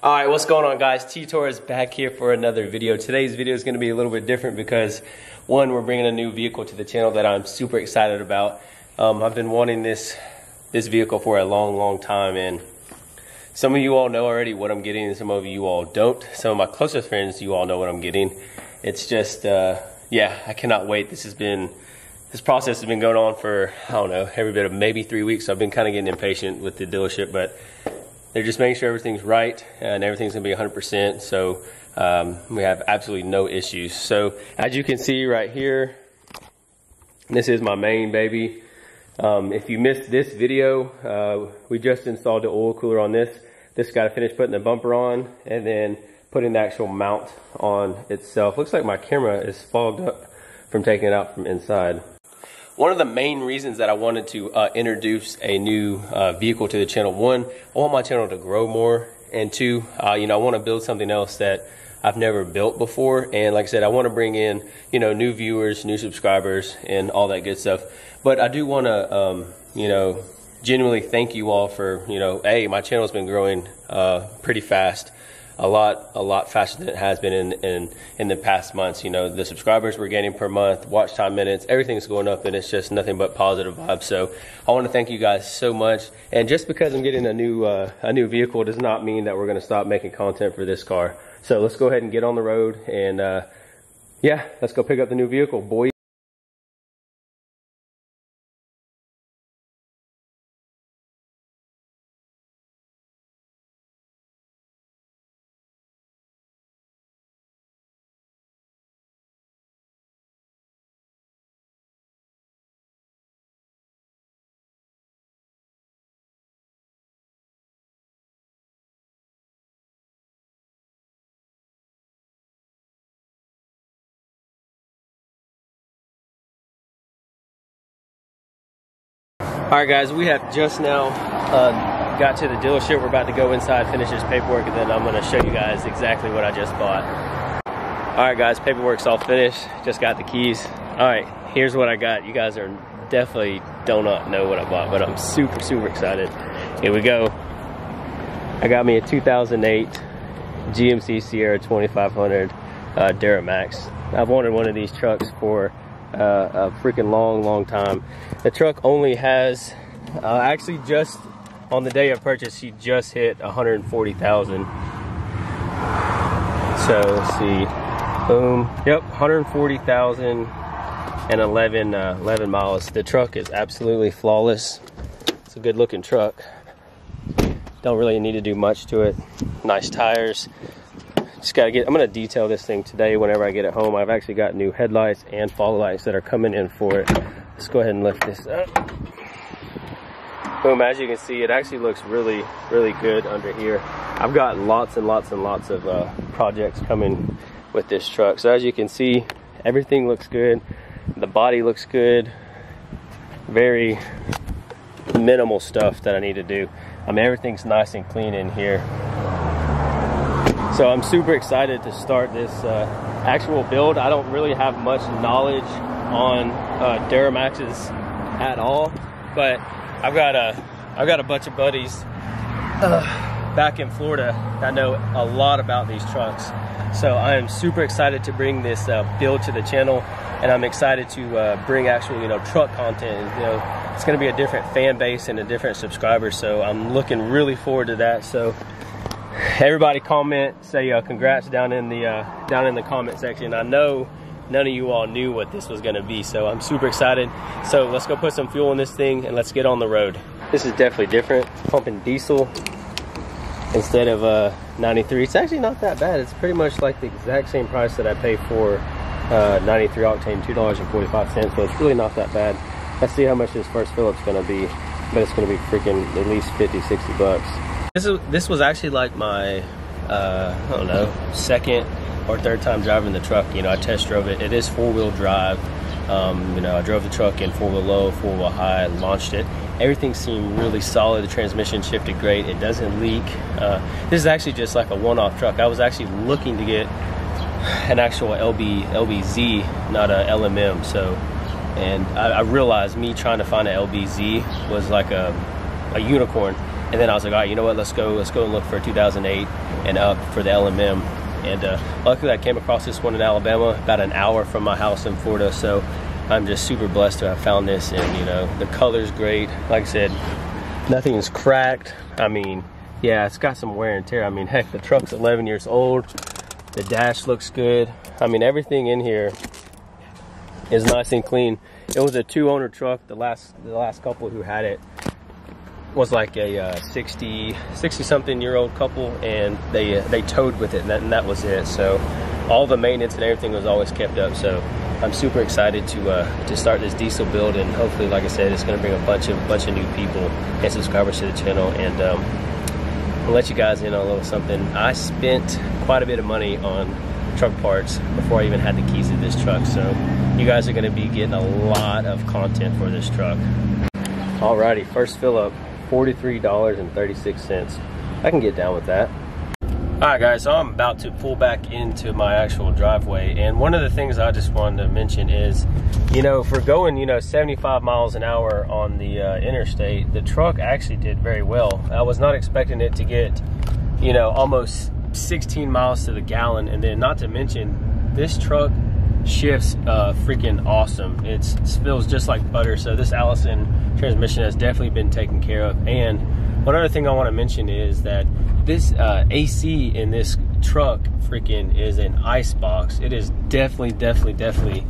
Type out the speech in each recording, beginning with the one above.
Alright, what's going on, guys? T-Tor is back here for another video. Today's video is going to be a little bit different because, one, we're bringing a new vehicle to the channel that I'm super excited about. I've been wanting this vehicle for a long time, and some of you all know already what I'm getting and some of you all don't. Some of my closest friends, you all know what I'm getting. It's just, yeah, I cannot wait. This process has been going on for, I don't know, every bit of maybe 3 weeks. So I've been kind of getting impatient with the dealership, but they're just making sure everything's right and everything's gonna be 100%. So we have absolutely no issues. So as you can see right here, this is my main baby. If you missed this video, we just installed the oil cooler on this. This got to finish putting the bumper on and then putting the actual mount on itself. Looks like my camera is fogged up from taking it out from inside. One of the main reasons that I wanted to introduce a new vehicle to the channel, one, I want my channel to grow more, and two, I want to build something else that I've never built before. And like I said, I want to bring in, new viewers, new subscribers, and all that good stuff. But I do want to, genuinely thank you all for, hey, my channel's been growing pretty fast. A lot faster than it has been in the past months. The subscribers we're getting per month, watch time minutes, everything's going up, and it's just nothing but positive vibes. So I want to thank you guys so much. And just because I'm getting a new vehicle does not mean that we're going to stop making content for this car. So let's go ahead and get on the road, and yeah, let's go pick up the new vehicle, boy. Alright guys, we have just now got to the dealership. We're about to go inside, finish this paperwork, and then I'm going to show you guys exactly what I just bought. Alright guys, paperwork's all finished. Just got the keys. Alright, here's what I got. You guys are definitely do not know what I bought, but I'm super excited. Here we go. I got me a 2008 GMC Sierra 2500 Duramax. I've wanted one of these trucks for a freaking long time. The truck only has actually, just on the day of purchase, she just hit 140,000. So let's see, boom, yep, 140,000 and 11 miles. The truck is absolutely flawless. It's a good looking truck. Don't really need to do much to it. Nice tires. Just gotta I'm gonna detail this thing today whenever I get it home. I've actually got new headlights and fog lights that are coming in for it. Let's go ahead and lift this up. Boom, as you can see, it actually looks really good under here. I've got lots and lots of projects coming with this truck. So as you can see, everything looks good. The body looks good. Very minimal stuff that I need to do. I mean, everything's nice and clean in here. So I'm super excited to start this actual build. I don't really have much knowledge on Duramaxes at all, but I've got a bunch of buddies back in Florida that know a lot about these trucks. So I am super excited to bring this build to the channel, and I'm excited to bring actual truck content. It's going to be a different fan base and a different subscriber. So I'm looking really forward to that. So everybody comment, say congrats down in the comment section. I know none of you all knew what this was going to be, so I'm super excited. So let's go put some fuel in this thing and let's get on the road. This is definitely different, pumping diesel instead of 93. It's actually not that bad. It's pretty much like the exact same price that I pay for 93 octane, $2.45, so it's really not that bad. Let's see how much this first fill up's going to be, but it's going to be freaking at least 50-60 bucks. This was actually like my, I don't know, second or third time driving the truck. I test drove it. It is 4-wheel drive. I drove the truck in 4-wheel low, 4-wheel high, launched it. Everything seemed really solid. The transmission shifted great. It doesn't leak. This is actually just like a one-off truck. I was actually looking to get an actual LBZ, not a LMM. So, and I realized me trying to find an LBZ was like a unicorn. And then I was like, all right, you know what, let's go and look for 2008 and up for the LMM. And luckily I came across this one in Alabama, about an hour from my house in Florida. So I'm just super blessed to have found this. And you know, the color's great. Like I said, nothing's cracked. I mean, yeah, it's got some wear and tear. I mean, heck, the truck's 11 years old. The dash looks good. I mean, everything in here is nice and clean. It was a 2-owner truck. The last couple who had it was like a 60 something year old couple, and they towed with it, and that was it. So all the maintenance and everything was always kept up. So I'm super excited to start this diesel build, and hopefully, like I said, it's going to bring a bunch of new people and subscribers to the channel. And I'll let you guys in on a little something. I spent quite a bit of money on truck parts before I even had the keys to this truck, so you guys are going to be getting a lot of content for this truck. Alrighty, first fill up, $43.36. I can get down with that. Alright guys, so I'm about to pull back into my actual driveway, and one of the things I just wanted to mention is, you know, for going, you know, 75 miles an hour on the interstate, the truck actually did very well. I was not expecting it to get, you know, almost 16 miles to the gallon, and then not to mention, this truck shifts freaking awesome. It feels just like butter. So this Allison transmission has definitely been taken care of. And one other thing I want to mention is that this AC in this truck freaking is an ice box. It is definitely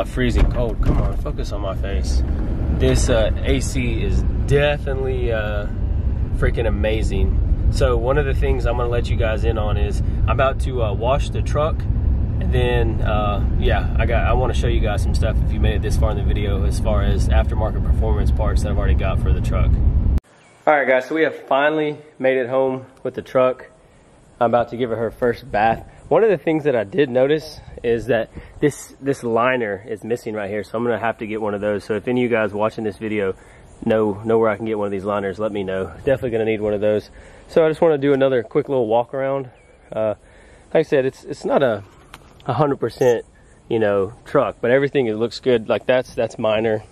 freezing cold. Come on, focus on my face. This AC is definitely freaking amazing. So one of the things I'm gonna let you guys in on is I'm about to wash the truck, and then yeah, I want to show you guys some stuff if you made it this far in the video, as far as aftermarket performance parts that I've already got for the truck. Alright guys, so we have finally made it home with the truck. I'm about to give her first bath. One of the things that I did notice is that this liner is missing right here, so I'm gonna have to get one of those. So if any of you guys watching this video know where I can get one of these liners, let me know. Definitely gonna need one of those. So I just want to do another quick little walk around. Like I said, it's not a 100%, you know, truck, but everything, it looks good. Like that's minor.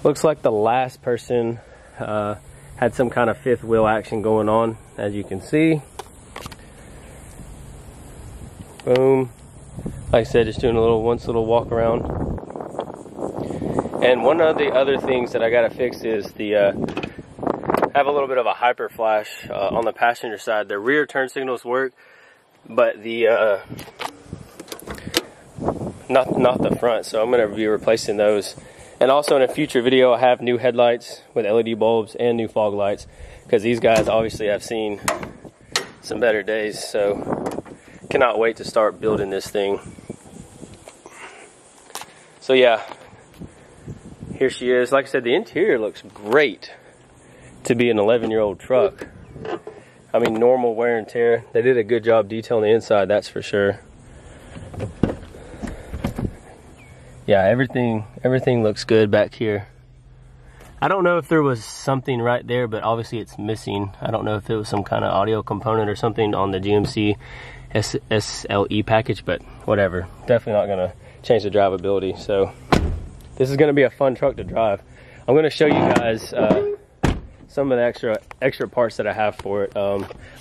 Looks like the last person had some kind of fifth wheel action going on, as you can see. Boom. Like I said, just doing a little walk around. And one of the other things that I gotta fix is the have a little bit of a hyper flash on the passenger side. The rear turn signals work, but the not the front. So I'm going to be replacing those. And also in a future video, I have new headlights with LED bulbs and new fog lights, because these guys obviously have seen some better days. So cannot wait to start building this thing. So yeah, here she is. Like I said, the interior looks great to be an 11-year-old truck. I mean, normal wear and tear. They did a good job detailing the inside, that's for sure. Yeah, everything looks good back here. I don't know if there was something right there, but obviously it's missing. I don't know if it was some kind of audio component or something on the GMC SLE package, but whatever. Definitely not gonna change the drivability. So this is gonna be a fun truck to drive. I'm gonna show you guys some of the extra parts that I have for it.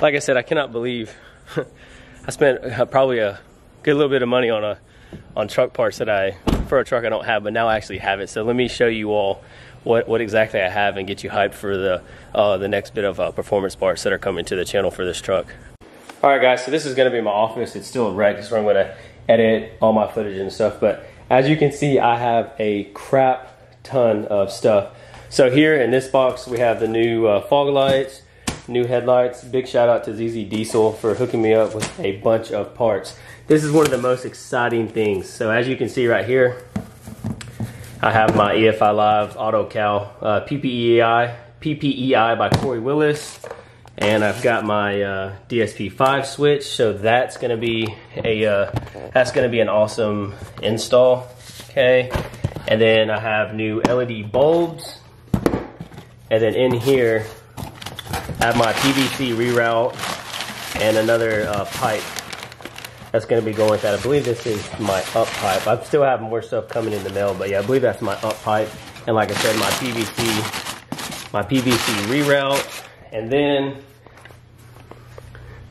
Like I said, I cannot believe I spent probably a good little bit of money on truck parts that for a truck I don't have, but now I actually have it. So let me show you all what exactly I have and get you hyped for the next bit of performance parts that are coming to the channel for this truck. All right guys, so this is gonna be my office. It's still a wreck. This is where I'm gonna edit all my footage and stuff. But as you can see, I have a crap ton of stuff. So here in this box, we have the new fog lights, new headlights. Big shout out to ZZ Diesel for hooking me up with a bunch of parts. This is one of the most exciting things. So as you can see right here, I have my EFI Live Auto Cal PPEI by Corey Willis, and I've got my DSP5 switch. So that's gonna be an awesome install. Okay, and then I have new LED bulbs. And then in here, I have my PVC reroute and another pipe that's going to be going with that. I believe this is my up pipe. I still have more stuff coming in the mail, but yeah, I believe that's my up pipe. And like I said, my my PVC reroute, and then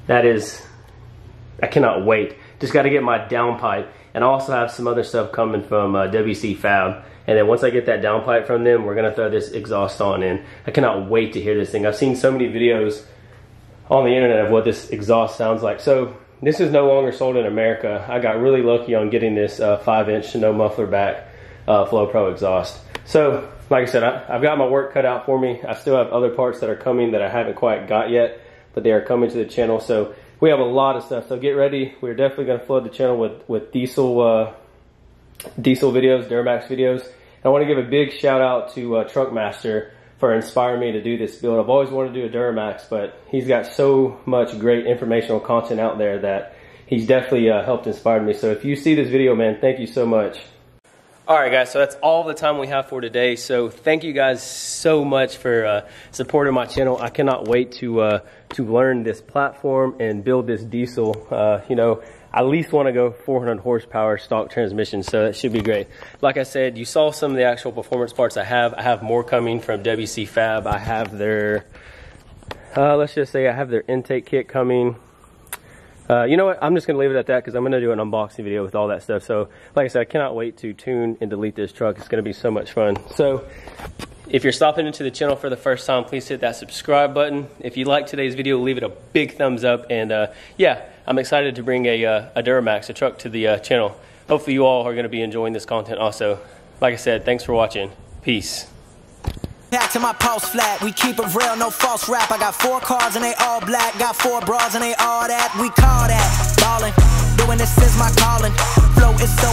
I cannot wait. Just got to get my downpipe, and I also have some other stuff coming from WC Fab. And then once I get that downpipe from them, we're gonna throw this exhaust on in. I cannot wait to hear this thing. I've seen so many videos on the internet of what this exhaust sounds like. So this is no longer sold in America. I got really lucky on getting this 5-inch no muffler back Flow Pro exhaust. So like I said, I've got my work cut out for me. I still have other parts that are coming that I haven't quite got yet, but they are coming to the channel. So we have a lot of stuff, so get ready. We're definitely gonna flood the channel with diesel videos, Duramax videos. And I wanna give a big shout out to Truckmaster for inspiring me to do this build. I've always wanted to do a Duramax, but he's got so much great informational content out there that he's definitely helped inspire me. So if you see this video, man, thank you so much. All right, guys, so that's all the time we have for today. So thank you guys so much for supporting my channel. I cannot wait to learn this platform and build this diesel. You know, I at least want to go 400 horsepower stock transmission, so that should be great. Like I said, you saw some of the actual performance parts I have. I have more coming from WC Fab. I have their, let's just say I have their intake kit coming. You know what, I'm just going to leave it at that because I'm going to do an unboxing video with all that stuff. So like I said, I cannot wait to tune and delete this truck. It's going to be so much fun. So if you're stopping into the channel for the first time, please hit that subscribe button. If you like today's video, leave it a big thumbs up. And yeah, I'm excited to bring a Duramax, a truck, to the channel. Hopefully you all are going to be enjoying this content also. Like I said, thanks for watching. Peace. Back to my pulse flat, we keep it real, no false rap. I got 4 cars and they all black, got 4 bras and they all that. We call that ballin', doing this is my calling. Flow is so